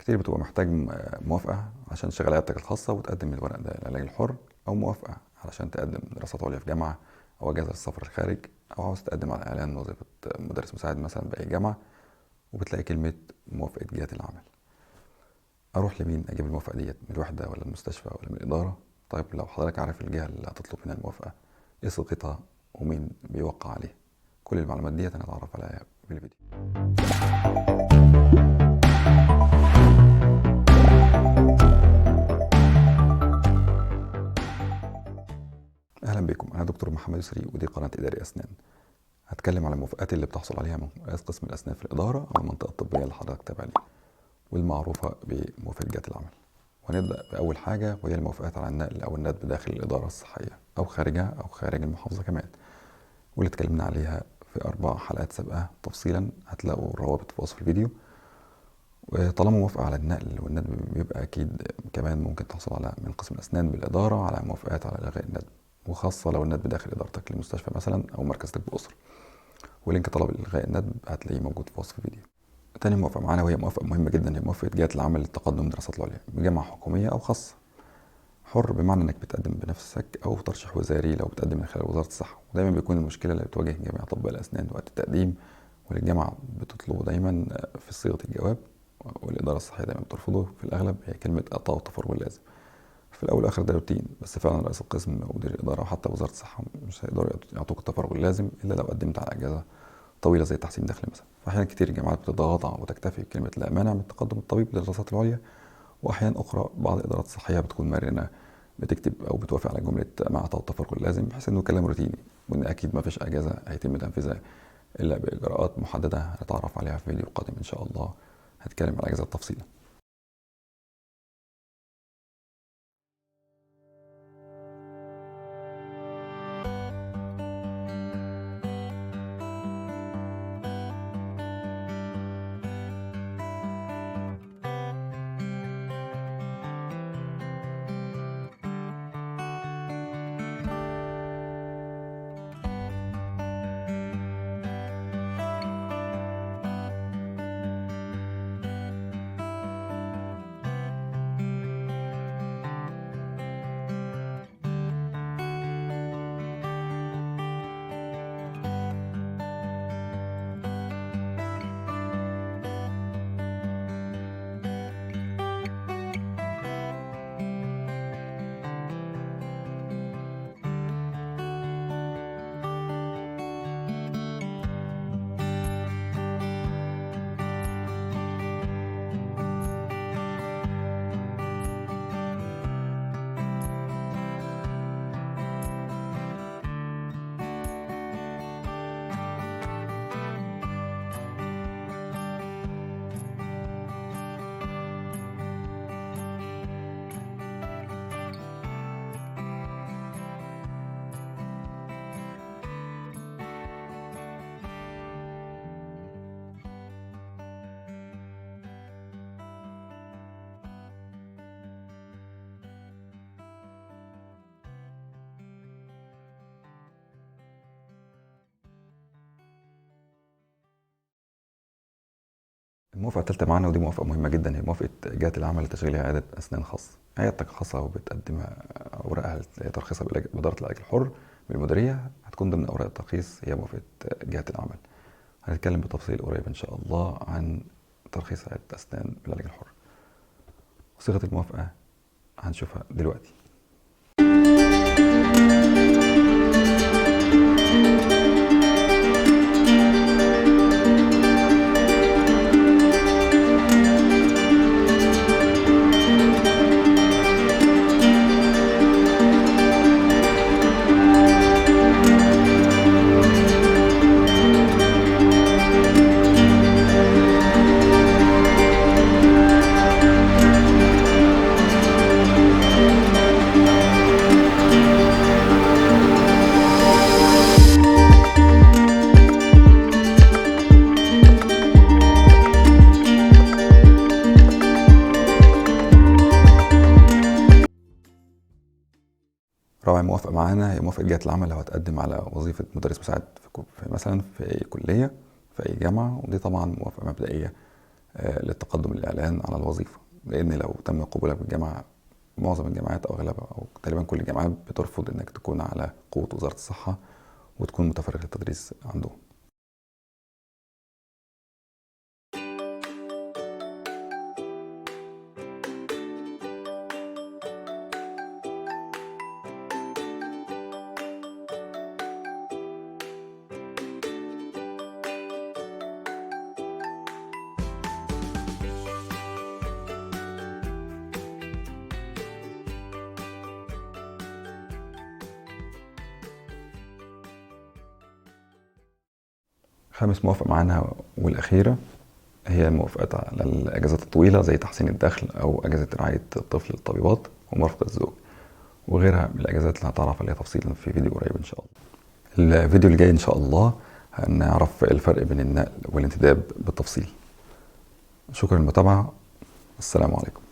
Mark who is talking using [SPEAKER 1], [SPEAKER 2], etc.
[SPEAKER 1] كتير بتبقى محتاج موافقة عشان تشغل عيادتك الخاصة وتقدم الورق ده للعلاج الحر، أو موافقة علشان تقدم دراسات عليا في جامعة أو أجازة للسفر الخارج، أو عاوز تقدم على إعلان وظيفة مدرس مساعد مثلا بأي جامعة وبتلاقي كلمة موافقة جهة العمل. أروح لمين أجيب الموافقة ديت؟ من الوحدة ولا المستشفى ولا من الإدارة؟ طيب لو حضرتك عارف الجهة اللي هتطلب منها الموافقة إيه صيغتها ومين بيوقع عليها؟ كل المعلومات ديت أنا هتعرف عليها في الفيديو. اهلا بكم، انا دكتور محمد يسري ودي قناه اداري اسنان. هتكلم على الموافقات اللي بتحصل عليها من رئيس قسم الاسنان في الاداره او المنطقه الطبيه اللي حضرتك تابع ليها، والمعروفه بموافقه جهه العمل. وهنبدا باول حاجه وهي الموافقات على النقل او الندب داخل الاداره الصحيه او خارجها او خارج المحافظه كمان، واللي اتكلمنا عليها في 4 حلقات سابقه تفصيلا، هتلاقوا الروابط في وصف الفيديو. وطالما موافقه على النقل والندب بيبقى اكيد كمان ممكن تحصل على من قسم الاسنان بالاداره على موافقات على الغاء الندب، وخاصة لو الندب داخل إدارتك للمستشفى مثلا أو مركز طب أسرة. ولينك طلب إلغاء الندب هتلاقيه موجود في وصف الفيديو. تاني موافقة معانا وهي موافقة مهمة جدا، هي موافقة جهة العمل للتقدم الدراسات العليا بجامعة حكومية أو خاصة. حر بمعنى إنك بتقدم بنفسك أو ترشيح وزاري لو بتقدم من خلال وزارة الصحة، ودايما بيكون المشكلة اللي بتواجه جميع أطباء الأسنان وقت التقديم، والجامعة بتطلبه دايما في صيغة الجواب، والإدارة الصحية دايما بترفضه في الأغلب، هي كلمة إعطاء التفرغ اللازم. في الاول والاخر ده روتين، بس فعلا رئيس القسم ومدير الاداره وحتى وزاره الصحه مش هيقدروا يعطوك التفرغ اللازم الا لو قدمت على اجازه طويله زي تحسين داخلي مثلا. فاحيانا كتير الجامعات بتتغاضى وتكتفي بكلمه لا مانع من تقدم الطبيب للدراسات العليا، واحيانا اخرى بعض الادارات الصحيه بتكون مرنه بتكتب او بتوافق على جمله مع اعطاء التفرغ اللازم، بحيث انه كلام روتيني وان اكيد ما فيش اجازه هيتم تنفيذها الا باجراءات محدده هنتعرف عليها في فيديو قادم ان شاء الله، هتكلم عن الاجازه تفصيلا. الموافقة الثالثة معانا ودي موافقة مهمة جدا، هي موافقة جهة العمل لتشغيل عيادة أسنان خاصة. عيادتك خاصة وبتقدم أوراقها لترخيصها بإدارة العلاج الحر بالمديرية، هتكون ضمن أوراق الترخيص هي موافقة جهة العمل. هنتكلم بتفصيل قريب إن شاء الله عن ترخيص عيادة أسنان بالعلاج الحر. صيغة الموافقة هنشوفها دلوقتي. رابع موافقة معانا هي موافقة جهة العمل لو هتقدم على وظيفة مدرس مساعد في مثلا في أي كلية في أي جامعة، ودي طبعا موافقة مبدئية للتقدم الإعلان على الوظيفة، لأن لو تم قبولك بالجامعة، معظم الجامعات أو أغلبها أو تقريبا كل الجامعات بترفض إنك تكون على قوة وزارة الصحة وتكون متفرغ للتدريس عندهم. خامس موافقة معانا والأخيرة هي الموافقات على الأجازات الطويلة زي تحسين الدخل أو أجازة رعاية الطفل للطبيبات ومرافقة الزوج وغيرها من الأجازات اللي هتعرف عليها تفصيلا في فيديو قريب إن شاء الله. الفيديو اللي جاي إن شاء الله هنعرف الفرق بين النقل والانتداب بالتفصيل. شكرا للمتابعة. السلام عليكم.